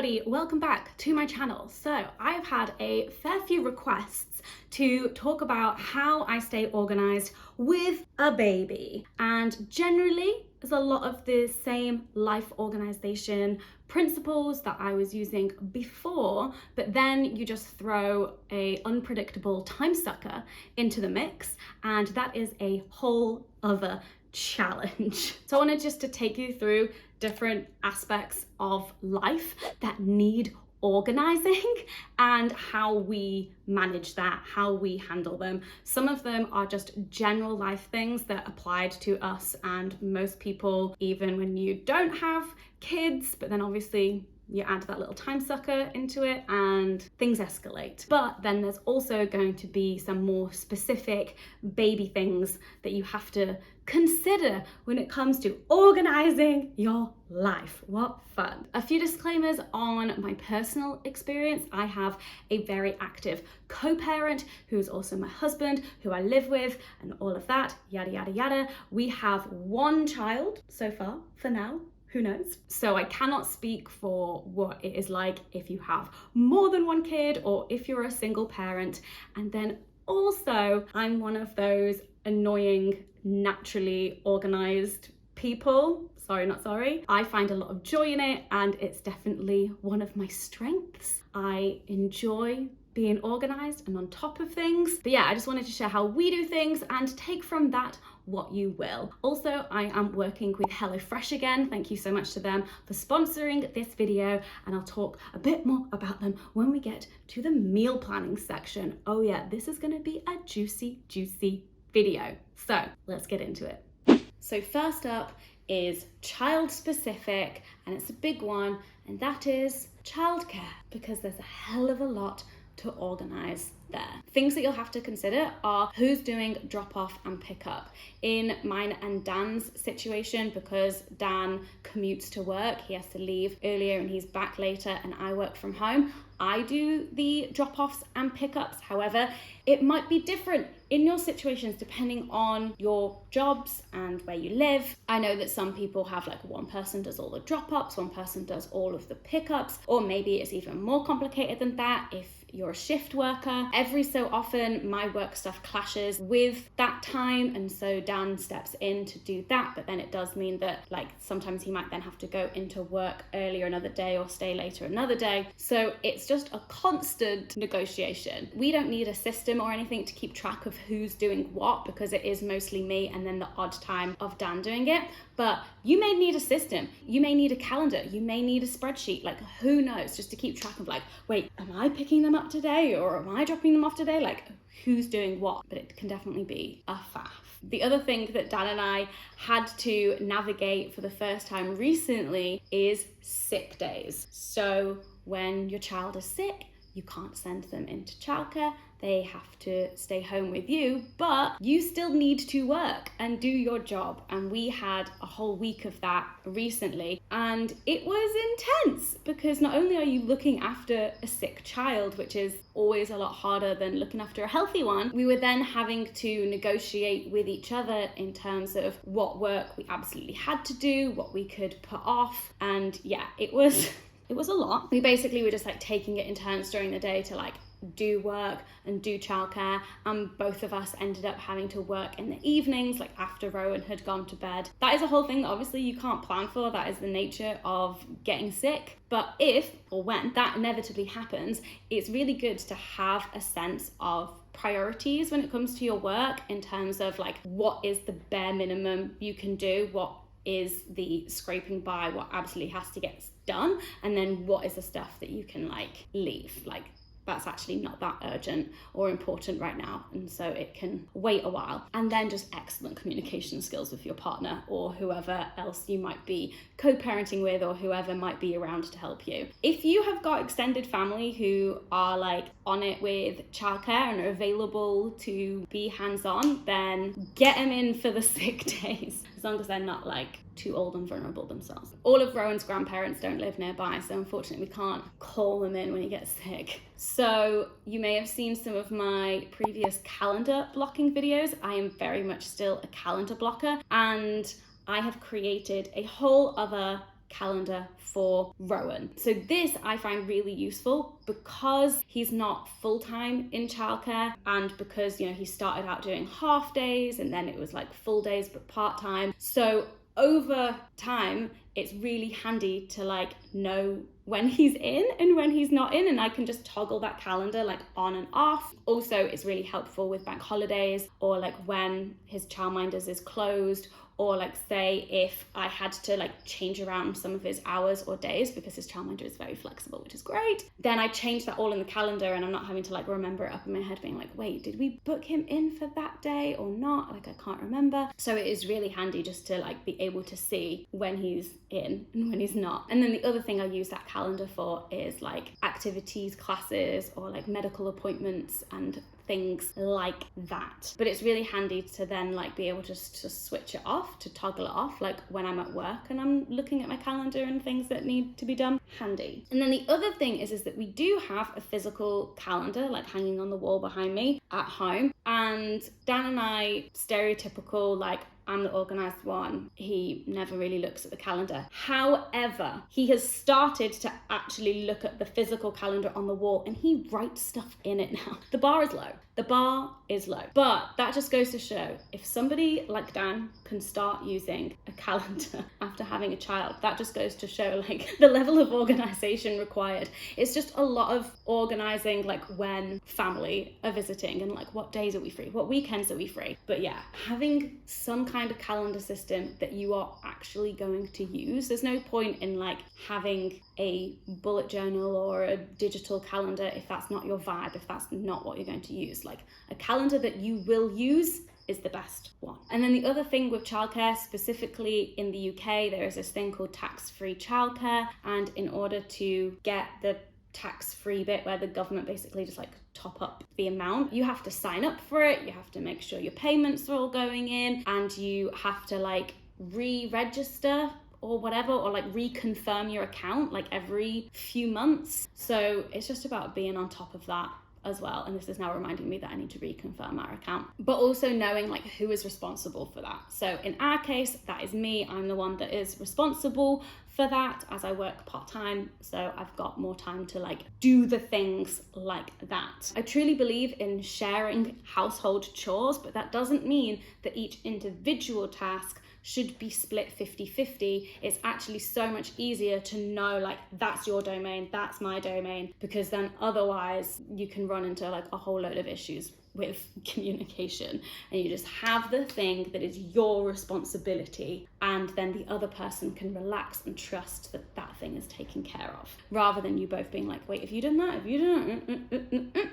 everybody, welcome back to my channel. So I've had a fair few requests to talk about how I stay organized with a baby, and generally there's a lot of the same life organization principles that I was using before, but then you just throw a unpredictable time sucker into the mix, and that is a whole other challenge. So I wanted just to take you through different aspects of life that need organizing and how we manage that, how we handle them. Some of them are just general life things that applied to us and most people, even when you don't have kids, but then obviously you add that little time sucker into it and things escalate. But then there's also going to be some more specific baby things that you have to consider when it comes to organizing your life. What fun. A few disclaimers on my personal experience. I have a very active co-parent who's also my husband, who I live with, and all of that, yada, yada, yada. We have one child so far, for now. Who knows? So I cannot speak for what it is like if you have more than one kid or if you're a single parent. And then also, I'm one of those annoying, naturally organized people. Sorry, not sorry. I find a lot of joy in it, and it's definitely one of my strengths. I enjoy being organized and on top of things. But yeah, I just wanted to share how we do things and take from that what you will. Also, I am working with HelloFresh again. Thank you so much to them for sponsoring this video, and I'll talk a bit more about them when we get to the meal planning section. Oh yeah, this is gonna be a juicy, juicy video. So let's get into it. So first up is child specific, and it's a big one, and that is childcare, because there's a hell of a lot to organize there. Things that you'll have to consider are who's doing drop off and pick up. In mine and Dan's situation, because Dan commutes to work, he has to leave earlier and he's back later, and I work from home, I do the drop offs and pickups. However, it might be different in your situations depending on your jobs and where you live. I know that some people have like one person does all the drop offs, one person does all of the pickups, or maybe it's even more complicated than that if you're a shift worker. Every so often my work stuff clashes with that time, and so Dan steps in to do that, but then it does mean that like sometimes he might then have to go into work earlier another day or stay later another day. So it's just a constant negotiation. We don't need a system or anything to keep track of who's doing what, because it is mostly me and then the odd time of Dan doing it. But you may need a system, you may need a calendar, you may need a spreadsheet, like who knows, just to keep track of like, wait, am I picking them up today or am I dropping them off today? Like who's doing what? But it can definitely be a faff. The other thing that Dan and I had to navigate for the first time recently is sick days. So when your child is sick, you can't send them into childcare. They have to stay home with you, but you still need to work and do your job. And we had a whole week of that recently, and it was intense because not only are you looking after a sick child, which is always a lot harder than looking after a healthy one, we were then having to negotiate with each other in terms of what work we absolutely had to do, what we could put off. And yeah, it was a lot. We basically were just like taking it in turns during the day to like do work and do childcare, and both of us ended up having to work in the evenings, like after Rowan had gone to bed. That is a whole thing that obviously you can't plan for. That is the nature of getting sick. But if or when that inevitably happens, it's really good to have a sense of priorities when it comes to your work, in terms of like what is the bare minimum you can do, what is the scraping by, what absolutely has to get done, and then what is the stuff that you can like leave, like that's actually not that urgent or important right now, and so it can wait a while. And then just excellent communication skills with your partner or whoever else you might be co-parenting with, or whoever might be around to help you. If you have got extended family who are like on it with childcare and are available to be hands-on, then get them in for the sick days, as long as they're not like too old and vulnerable themselves. All of Rowan's grandparents don't live nearby, so unfortunately we can't call them in when he gets sick. So you may have seen some of my previous calendar blocking videos. I am very much still a calendar blocker, and I have created a whole other calendar for Rowan. So this I find really useful because he's not full-time in childcare, and because, you know, he started out doing half days and then it was like full days but part-time. So over time, it's really handy to like know when he's in and when he's not in, and I can just toggle that calendar like on and off. Also, it's really helpful with bank holidays, or like when his childminders is closed, or like say if I had to like change around some of his hours or days, because his childminder is very flexible, which is great, then I change that all in the calendar and I'm not having to like remember it up in my head being like, wait, did we book him in for that day or not? Like, I can't remember. So it is really handy just to like be able to see when he's in and when he's not. And then the other thing I use that calendar for is like activities, classes, or like medical appointments and things like that. But it's really handy to then like be able to switch it off, to toggle it off, like when I'm at work and I'm looking at my calendar and things that need to be done. Handy. And then the other thing is that we do have a physical calendar like hanging on the wall behind me at home, and Dan and I, stereotypical, like I'm the organised one, he never really looks at the calendar. However, he has started to actually look at the physical calendar on the wall and he writes stuff in it now. The bar is low. The bar is low. But that just goes to show, if somebody like Dan can start using a calendar after having a child, that just goes to show like the level of organisation required. It's just a lot of organising, like when family are visiting and like what days are we free, what weekends are we free. But yeah, having some kind of calendar system that you are actually going to use. There's no point in like having a bullet journal or a digital calendar if that's not your vibe, if that's not what you're going to use. Like a calendar that you will use is the best one. And then the other thing with childcare, specifically in the UK, there is this thing called tax-free childcare, and in order to get the tax-free bit where the government basically just like top up the amount, you have to sign up for it, you have to make sure your payments are all going in, and you have to like re-register or whatever, or like reconfirm your account like every few months. So it's just about being on top of that as well, and this is now reminding me that I need to reconfirm our account, but also knowing like who is responsible for that. So in our case, that is me. I'm the one that is responsible for that, as I work part-time, so I've got more time to like do the things like that. I truly believe in sharing household chores, but that doesn't mean that each individual task should be split 50-50. It's actually so much easier to know like that's your domain, that's my domain, because then otherwise you can run into like a whole load of issues with communication, and you just have the thing that is your responsibility, and then the other person can relax and trust that that thing is taken care of, rather than you both being like, wait, have you done that? Have you done that?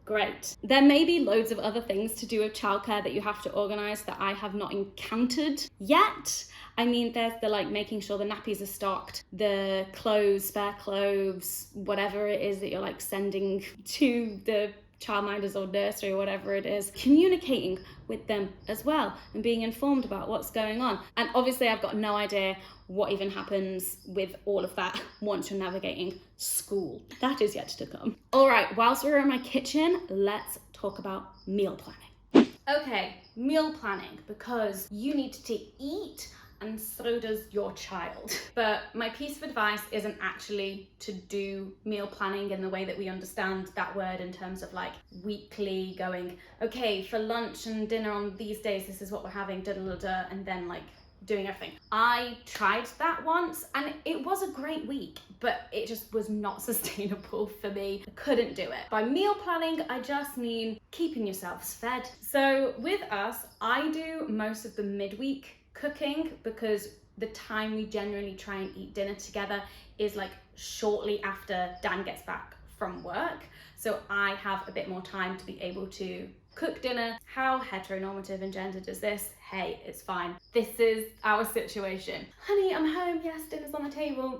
Great. There may be loads of other things to do with childcare that you have to organise that I have not encountered yet. I mean, there's the like making sure the nappies are stocked, the clothes, spare clothes, whatever it is that you're like sending to the childminders or nursery or whatever it is, communicating with them as well and being informed about what's going on. And obviously I've got no idea what even happens with all of that once you're navigating school. That is yet to come. All right, whilst we're in my kitchen, let's talk about meal planning. Okay, meal planning, because you need to eat and so does your child. But my piece of advice isn't actually to do meal planning in the way that we understand that word, in terms of like weekly going, okay, for lunch and dinner on these days, this is what we're having, da da da, and then like doing everything. I tried that once and it was a great week, but it just was not sustainable for me. I couldn't do it. By meal planning, I just mean keeping yourselves fed. So with us, I do most of the midweek cooking, because the time we generally try and eat dinner together is like shortly after Dan gets back from work. So I have a bit more time to be able to cook dinner. How heteronormative and gendered is this? Hey, it's fine. This is our situation. Honey, I'm home. Yes, dinner's on the table.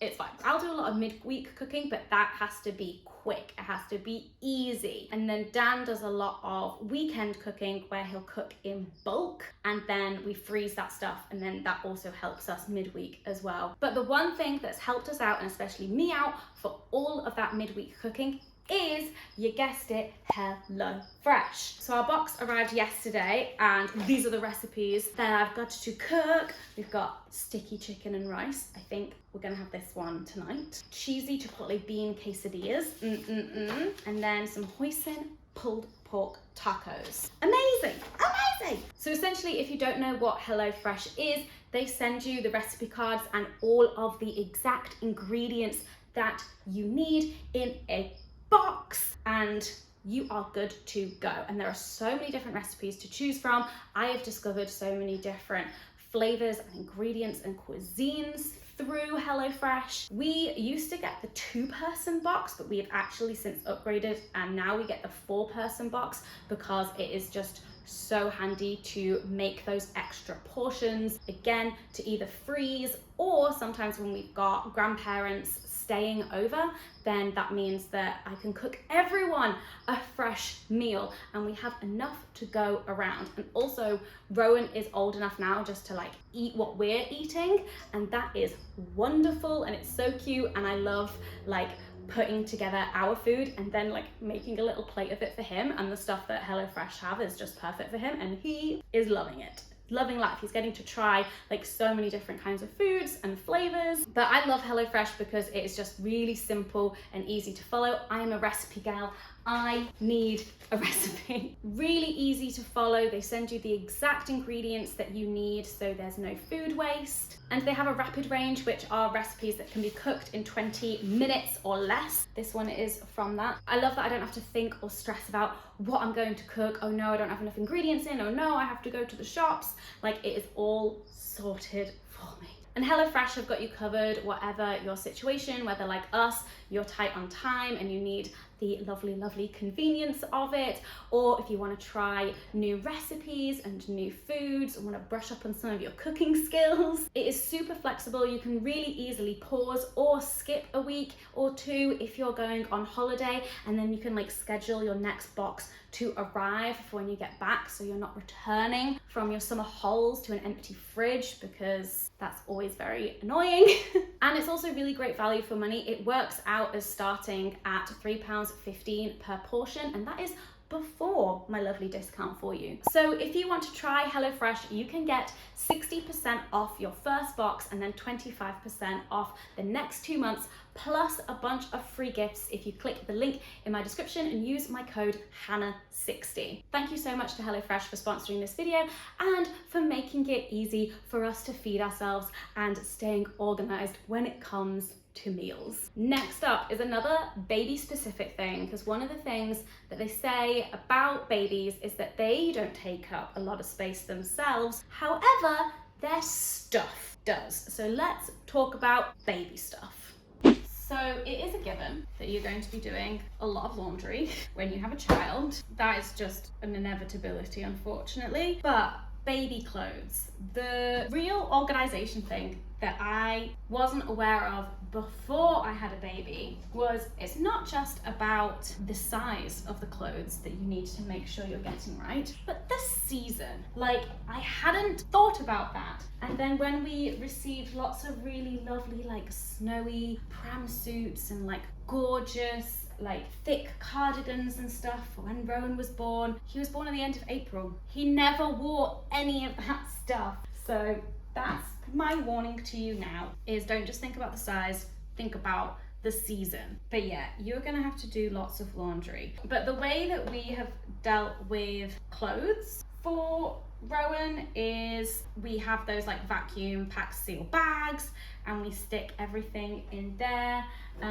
It's fine. I'll do a lot of midweek cooking, but that has to be quick. It has to be easy. And then Dan does a lot of weekend cooking where he'll cook in bulk and then we freeze that stuff, and then that also helps us midweek as well. But the one thing that's helped us out, and especially me out, for all of that midweek cooking is, you guessed it, HelloFresh. So our box arrived yesterday and these are the recipes that I've got to cook. We've got sticky chicken and rice. I think we're gonna have this one tonight. Cheesy chipotle bean quesadillas. And then some hoisin pulled pork tacos. Amazing, amazing. So essentially, if you don't know what HelloFresh is, they send you the recipe cards and all of the exact ingredients that you need in a box, and you are good to go. And there are so many different recipes to choose from. I have discovered so many different flavors and ingredients and cuisines through HelloFresh. We used to get the 2-person box, but we have actually since upgraded and now we get the 4-person box because it is just so handy to make those extra portions, again, to either freeze, or sometimes when we've got grandparents staying over, then that means that I can cook everyone a fresh meal and we have enough to go around. And also Rowan is old enough now just to like eat what we're eating, and that is wonderful and it's so cute, and I love like putting together our food and then like making a little plate of it for him, and the stuff that HelloFresh have is just perfect for him and he is loving it. Loving life. He's getting to try like so many different kinds of foods and flavors. But I love HelloFresh because it is just really simple and easy to follow. I am a recipe gal. I need a recipe. Really easy to follow. They send you the exact ingredients that you need, so there's no food waste. And they have a rapid range, which are recipes that can be cooked in 20 minutes or less. This one is from that. I love that I don't have to think or stress about what I'm going to cook. Oh no, I don't have enough ingredients in. Oh no, I have to go to the shops. Like, it is all sorted for me. And HelloFresh have got you covered, whatever your situation, whether like us, you're tight on time and you need the lovely, lovely convenience of it, or if you want to try new recipes and new foods and want to brush up on some of your cooking skills. It is super flexible. You can really easily pause or skip a week or two if you're going on holiday, and then you can like schedule your next box to arrive for when you get back, so you're not returning from your summer holes to an empty fridge, because that's always very annoying. And it's also really great value for money. It works out as starting at £3.15 per portion, and that is before my lovely discount for you. So if you want to try HelloFresh, you can get 60% off your first box and then 25% off the next 2 months, plus a bunch of free gifts if you click the link in my description and use my code Hannah60. Thank you so much to HelloFresh for sponsoring this video and for making it easy for us to feed ourselves and staying organized when it comes to meals. Next up is another baby specific thing, because one of the things that they say about babies is that they don't take up a lot of space themselves. However, their stuff does. So let's talk about baby stuff. So it is a given that you're going to be doing a lot of laundry when you have a child. That is just an inevitability, unfortunately. But baby clothes, the real organization thing that I wasn't aware of before I had a baby was, it's not just about the size of the clothes that you need to make sure you're getting right, but the season. Like, I hadn't thought about that. And then when we received lots of really lovely like snowy pram suits and like gorgeous like thick cardigans and stuff when Rowan was born. He was born at the end of April. He never wore any of that stuff. So that's my warning to you now, is don't just think about the size, think about the season. But yeah, you're gonna have to do lots of laundry. But the way that we have dealt with clothes for Rowan is we have those like vacuum packed seal bags and we stick everything in there.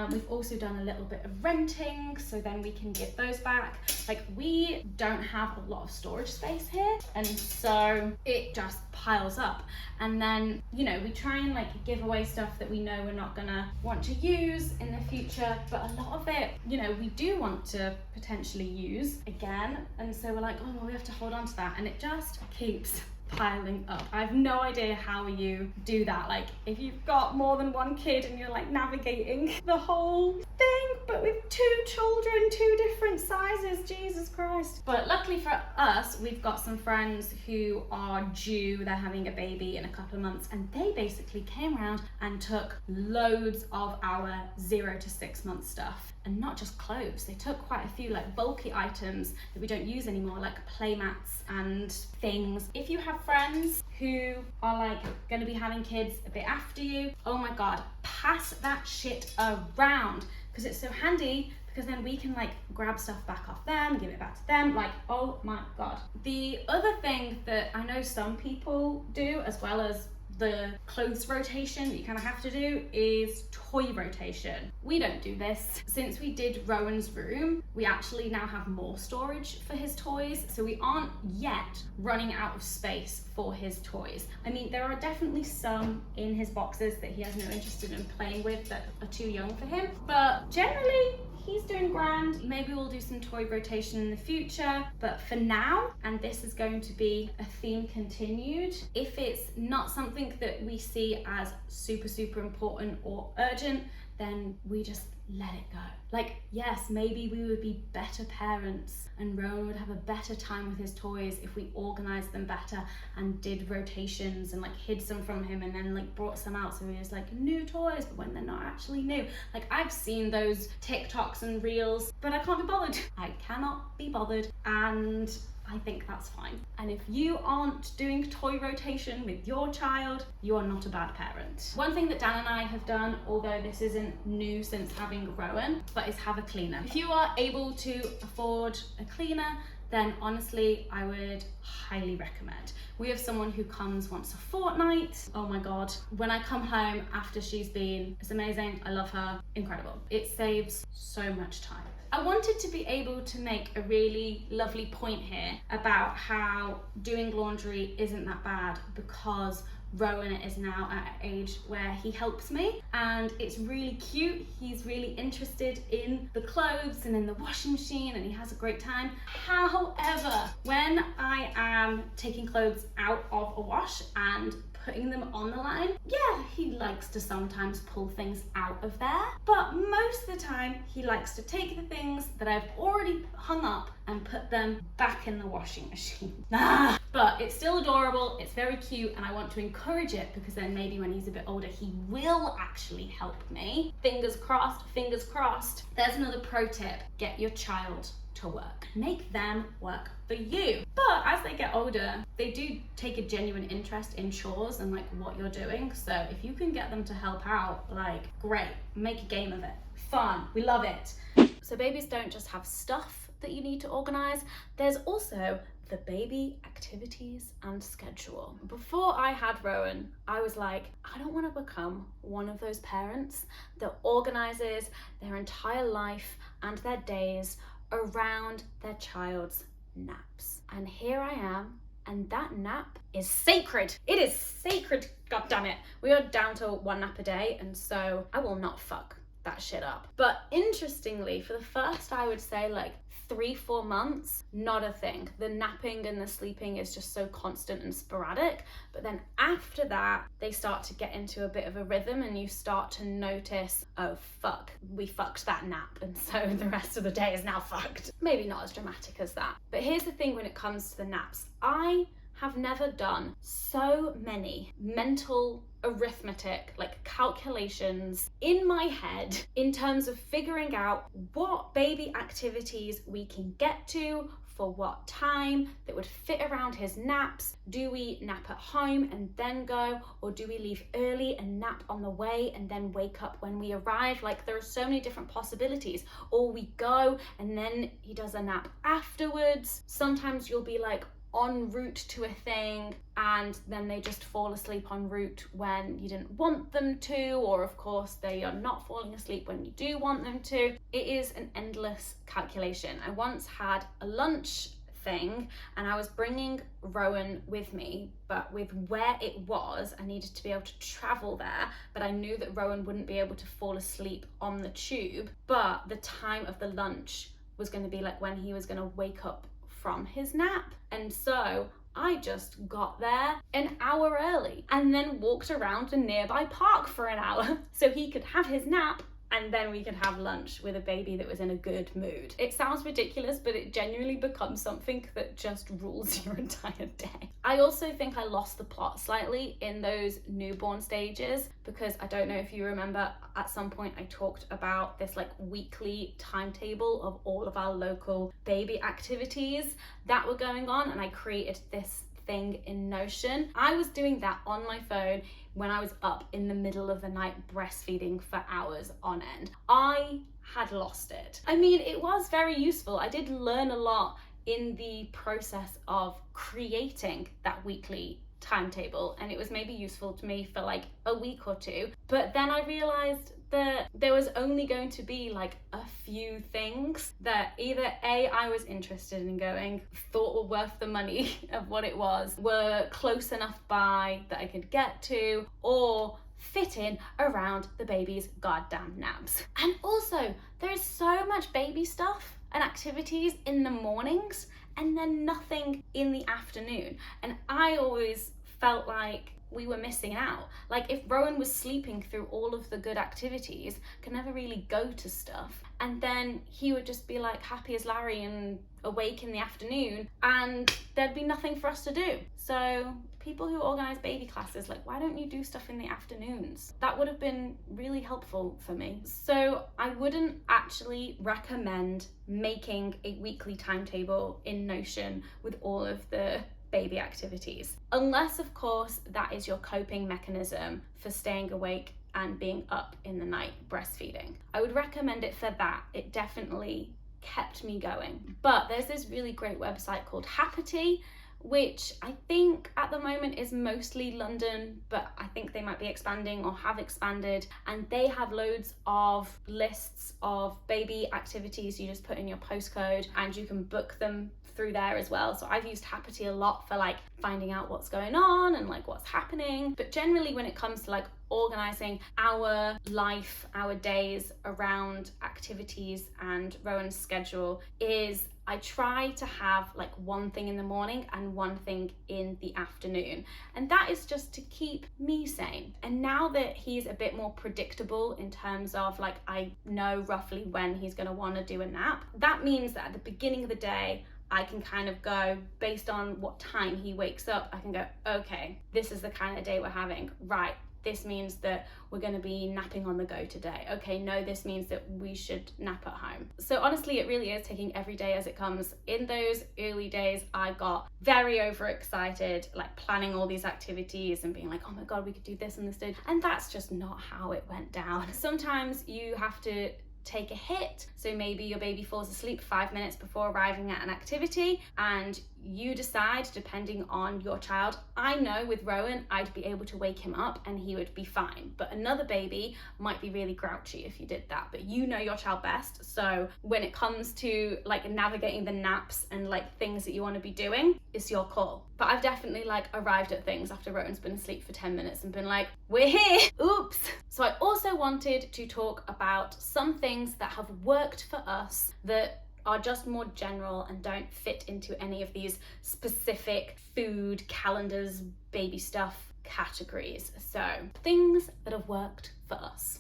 We've also done a little bit of renting, so then we can give those back. Like, we don't have a lot of storage space here, and so it just piles up. And then, you know, we try and like give away stuff that we know we're not gonna want to use in the future, but a lot of it, you know, we do want to potentially use again, and so we're like, oh well, we have to hold on to that, and it just keeps piling up. I have no idea how you do that. Like, if you've got more than one kid and you're like navigating the whole thing, but with 2 children, 2 different sizes, Jesus Christ. But luckily for us, we've got some friends who are due, they're having a baby in a couple of months, and they basically came around and took loads of our 0 to 6 month stuff. And not just clothes, they took quite a few like bulky items that we don't use anymore, like play mats and things. If you have friends who are like gonna be having kids a bit after you, oh my God, pass that shit around, because it's so handy, because then we can like grab stuff back off them, give it back to them, like, oh my God. The other thing that I know some people do, as well as the clothes rotation that you kind of have to do, is toy rotation. We don't do this. Since we did Rowan's room, we actually now have more storage for his toys, so we aren't yet running out of space for his toys. I mean, there are definitely some in his boxes that he has no interest in playing with that are too young for him, but generally he's doing grand. Maybe we'll do some toy rotation in the future, but for now, and this is going to be a theme continued, if it's not something that we see as super important or urgent, then we just let it go. Like, yes, maybe we would be better parents and Rowan would have a better time with his toys if we organized them better and did rotations and like hid some from him and then like brought some out so he was like new toys, but when they're not actually new. Like, I've seen those TikToks and reels, but I can't be bothered. I cannot be bothered, and I think that's fine. And if you aren't doing toy rotation with your child, you are not a bad parent. One thing that Dan and I have done, although this isn't new since having Rowan, but is have a cleaner. If you are able to afford a cleaner, then honestly, I would highly recommend. We have someone who comes once a fortnight. Oh my God. When I come home after she's been, it's amazing. I love her. Incredible. It saves so much time. I wanted to be able to make a really lovely point here about how doing laundry isn't that bad, because Rowan is now at an age where he helps me and it's really cute. He's really interested in the clothes and in the washing machine and he has a great time. However, when I am taking clothes out of a wash and putting them on the line, yeah, he likes to sometimes pull things out of there, but most of the time he likes to take the things that I've already hung up and put them back in the washing machine. But it's still adorable, it's very cute, and I want to encourage it, because then maybe when he's a bit older he will actually help me. Fingers crossed, fingers crossed. There's another pro tip: get your child to work. Make them work for you. But as they get older, they do take a genuine interest in chores and like what you're doing. So if you can get them to help out, like, great, make a game of it. Fun, we love it. So babies don't just have stuff that you need to organize, there's also the baby activities and schedule. Before I had Rowan, I was like, I don't want to become one of those parents that organizes their entire life and their days around their child's naps. And here I am, and that nap is sacred. It is sacred, god damn it. We are down to 1 nap a day, and so I will not fuck that shit up. But interestingly, for the first, I would say like 3-4 months, not a thing. The napping and the sleeping is just so constant and sporadic. But then after that, they start to get into a bit of a rhythm and you start to notice, oh fuck, we fucked that nap, and so the rest of the day is now fucked. Maybe not as dramatic as that. But here's the thing when it comes to the naps. I have never done so many mental arithmetic, like calculations in my head in terms of figuring out what baby activities we can get to for what time that would fit around his naps. Do we nap at home and then go, or do we leave early and nap on the way and then wake up when we arrive? Like, there are so many different possibilities. Or we go and then he does a nap afterwards. Sometimes you'll be like en route to a thing and then they just fall asleep en route when you didn't want them to, or of course they are not falling asleep when you do want them to. It is an endless calculation. I once had a lunch thing and I was bringing Rowan with me, but with where it was, I needed to be able to travel there, but I knew that Rowan wouldn't be able to fall asleep on the tube, but the time of the lunch was going to be like when he was going to wake up from his nap. And so I just got there an hour early and then walked around a nearby park for an hour so he could have his nap and then we could have lunch with a baby that was in a good mood. It sounds ridiculous, but it genuinely becomes something that just rules your entire day. I also think I lost the plot slightly in those newborn stages because I don't know if you remember, at some point I talked about this like weekly timetable of all of our local baby activities that were going on, and I created this thing in Notion. I was doing that on my phone when I was up in the middle of the night breastfeeding for hours on end. I had lost it. I mean, it was very useful. I did learn a lot in the process of creating that weekly timetable, and it was maybe useful to me for like a week or two, but then I realized that there was only going to be like a few things that either A, I was interested in going, thought were worth the money of what it was, were close enough by that I could get to, or fit in around the baby's goddamn naps. And also, there is so much baby stuff and activities in the mornings and then nothing in the afternoon. And I always felt like we were missing out. Like if Rowan was sleeping through all of the good activities, could never really go to stuff, and then he would just be like happy as Larry and awake in the afternoon, and there'd be nothing for us to do. So people who organize baby classes, like, why don't you do stuff in the afternoons? That would have been really helpful for me. So I wouldn't actually recommend making a weekly timetable in Notion with all of the baby activities, unless of course that is your coping mechanism for staying awake and being up in the night breastfeeding. I would recommend it for that. It definitely kept me going. But there's this really great website called Happity, which I think at the moment is mostly London, but I think they might be expanding or have expanded, and they have loads of lists of baby activities. You just put in your postcode and you can book them through there as well. So I've used Happity a lot for like finding out what's going on and like what's happening. But generally when it comes to like organizing our life, our days around activities and Rowan's schedule, is I try to have like one thing in the morning and one thing in the afternoon, and that is just to keep me sane. And now that he's a bit more predictable in terms of like I know roughly when he's going to want to do a nap, that means that at the beginning of the day I can kind of go based on what time he wakes up. I can go, okay, this is the kind of day we're having, right? This means that we're going to be napping on the go today. Okay, no, this means that we should nap at home. So honestly, it really is taking every day as it comes. In those early days, I got very overexcited, like planning all these activities and being like, oh my God, we could do this and this. And that's just not how it went down. Sometimes you have to take a hit. So maybe your baby falls asleep 5 minutes before arriving at an activity, and you decide, depending on your child, I know with Rowan, I'd be able to wake him up and he would be fine. But another baby might be really grouchy if you did that, but you know your child best. So when it comes to like navigating the naps and like things that you want to be doing, it's your call. But I've definitely like arrived at things after Rowan's been asleep for 10 minutes and been like, we're here, oops. So I also wanted to talk about some things that have worked for us that are just more general and don't fit into any of these specific food, calendars, baby stuff categories. So things that have worked for us.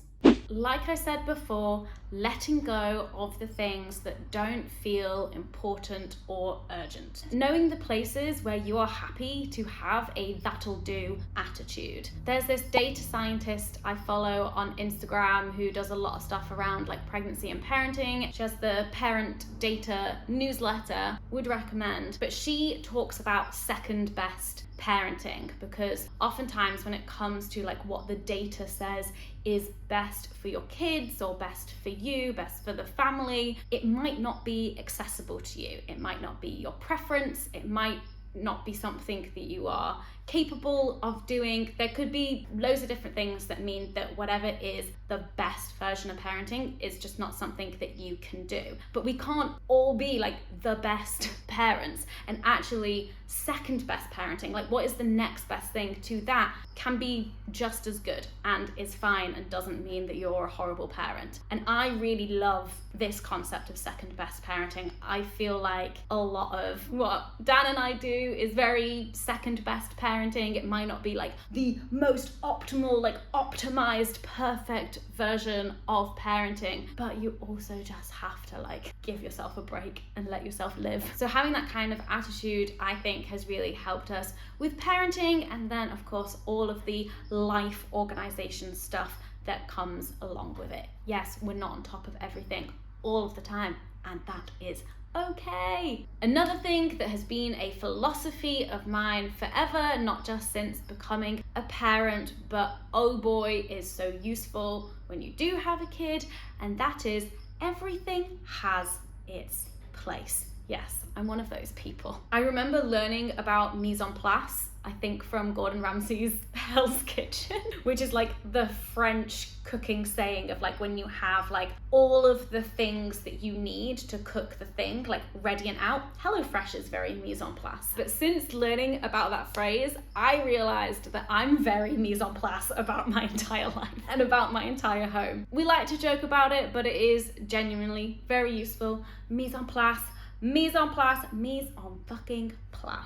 Like I said before, letting go of the things that don't feel important or urgent. Knowing the places where you are happy to have a that'll do attitude. There's this data scientist I follow on Instagram who does a lot of stuff around like pregnancy and parenting. She has the parent data newsletter, would recommend, but she talks about second best parenting, because oftentimes when it comes to like what the data says is best for your kids or best for you, best for the family, it might not be accessible to you. It might not be your preference. It might not be something that you are capable of doing. There could be loads of different things that mean that whatever is the best version of parenting is just not something that you can do. But we can't all be like the best parents, and actually second best parenting, like what is the next best thing to that, can be just as good and is fine and doesn't mean that you're a horrible parent. And I really love this concept of second best parenting. I feel like a lot of what Dan and I do is very second best parenting. It might not be like the most optimal, like optimized, perfect version of parenting, but you also just have to like give yourself a break and let yourself live. So having that kind of attitude, I think, has really helped us with parenting, and then of course all of the life organization stuff that comes along with it. Yes, we're not on top of everything all of the time, and that is okay. Another thing that has been a philosophy of mine forever, not just since becoming a parent, but oh boy, is so useful when you do have a kid, and that is everything has its place. Yes, I'm one of those people. I remember learning about mise en place, I think from Gordon Ramsay's Hell's Kitchen, which is like the French cooking saying of like when you have like all of the things that you need to cook the thing like ready and out. HelloFresh is very mise en place. But since learning about that phrase, I realized that I'm very mise en place about my entire life and about my entire home. We like to joke about it, but it is genuinely very useful. Mise en place, mise en place, mise en fucking place.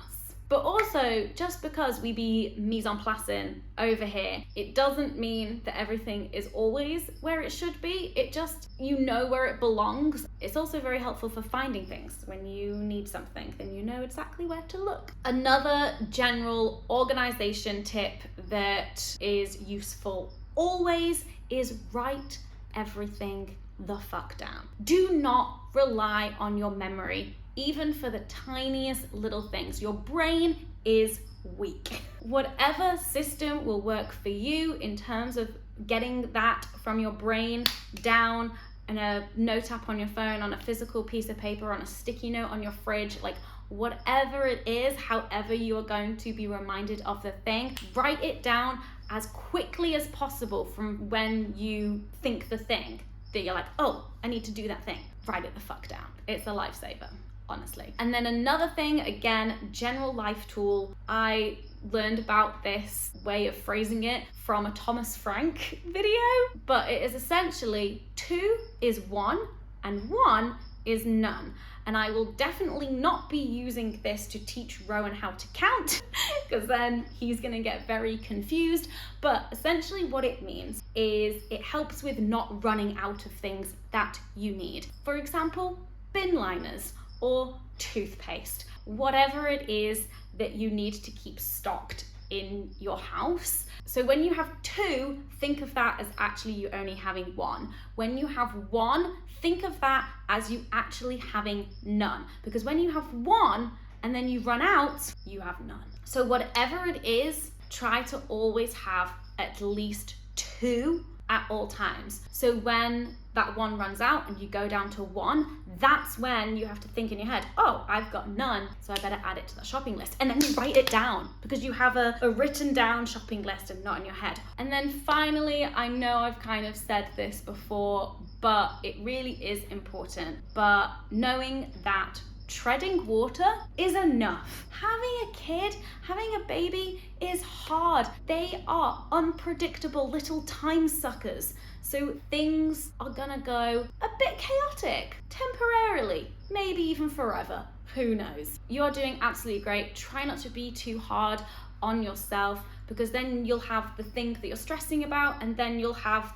But also, just because we be mise en placing over here, it doesn't mean that everything is always where it should be. It just, you know where it belongs. It's also very helpful for finding things. When you need something, then you know exactly where to look. Another general organization tip that is useful always is write everything the fuck down. Do not rely on your memory, even for the tiniest little things. Your brain is weak. Whatever system will work for you in terms of getting that from your brain down in a note app on your phone, on a physical piece of paper, on a sticky note on your fridge, like whatever it is, however you are going to be reminded of the thing, write it down as quickly as possible from when you think the thing that you're like, oh, I need to do that thing. Write it the fuck down. It's a lifesaver, honestly. And then another thing, again, general life tool, I learned about this way of phrasing it from a Thomas Frank video, but it is essentially 2 is 1 and 1 is none. And I will definitely not be using this to teach Rowan how to count, because then he's gonna get very confused. But essentially what it means is it helps with not running out of things that you need. For example, bin liners or toothpaste, whatever it is that you need to keep stocked in your house. So when you have 2, think of that as actually you only having 1. When you have 1, think of that as you actually having none. Because when you have 1 and then you run out, you have none. So whatever it is, try to always have at least 2 at all times. So when that 1 runs out and you go down to 1, that's when you have to think in your head, oh, I've got none, so I better add it to the shopping list. And then you write it down because you have a written down shopping list and not in your head. And then finally, I know I've kind of said this before, but it really is important, but knowing that treading water is enough. Having a kid, having a baby is hard. They are unpredictable little time suckers. So things are gonna go a bit chaotic, temporarily, maybe even forever, who knows. You're doing absolutely great. Try not to be too hard on yourself, because then you'll have the thing that you're stressing about, and then you'll have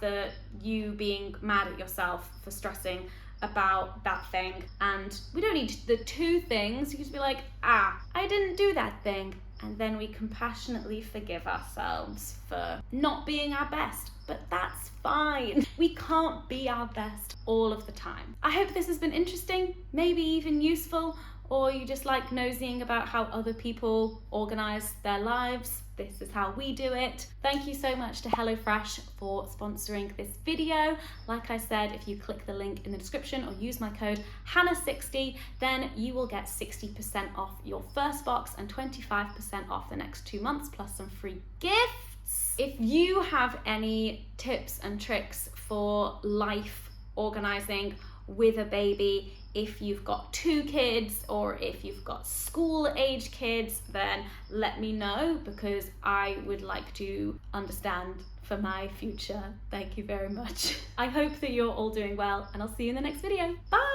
you being mad at yourself for stressing about that thing. And we don't need the 2 things. You can just be like, I didn't do that thing. And then we compassionately forgive ourselves for not being our best. But that's fine. We can't be our best all of the time. I hope this has been interesting, maybe even useful. or you just like nosing about how other people organize their lives, this is how we do it. Thank you so much to HelloFresh for sponsoring this video. Like I said, if you click the link in the description or use my code Hannah60, then you will get 60% off your first box and 25% off the next 2 months, plus some free gifts. If you have any tips and tricks for life organizing with a baby, if you've got 2 kids or if you've got school age kids, then let me know, because I would like to understand for my future. Thank you very much. I hope that you're all doing well, and I'll see you in the next video. Bye!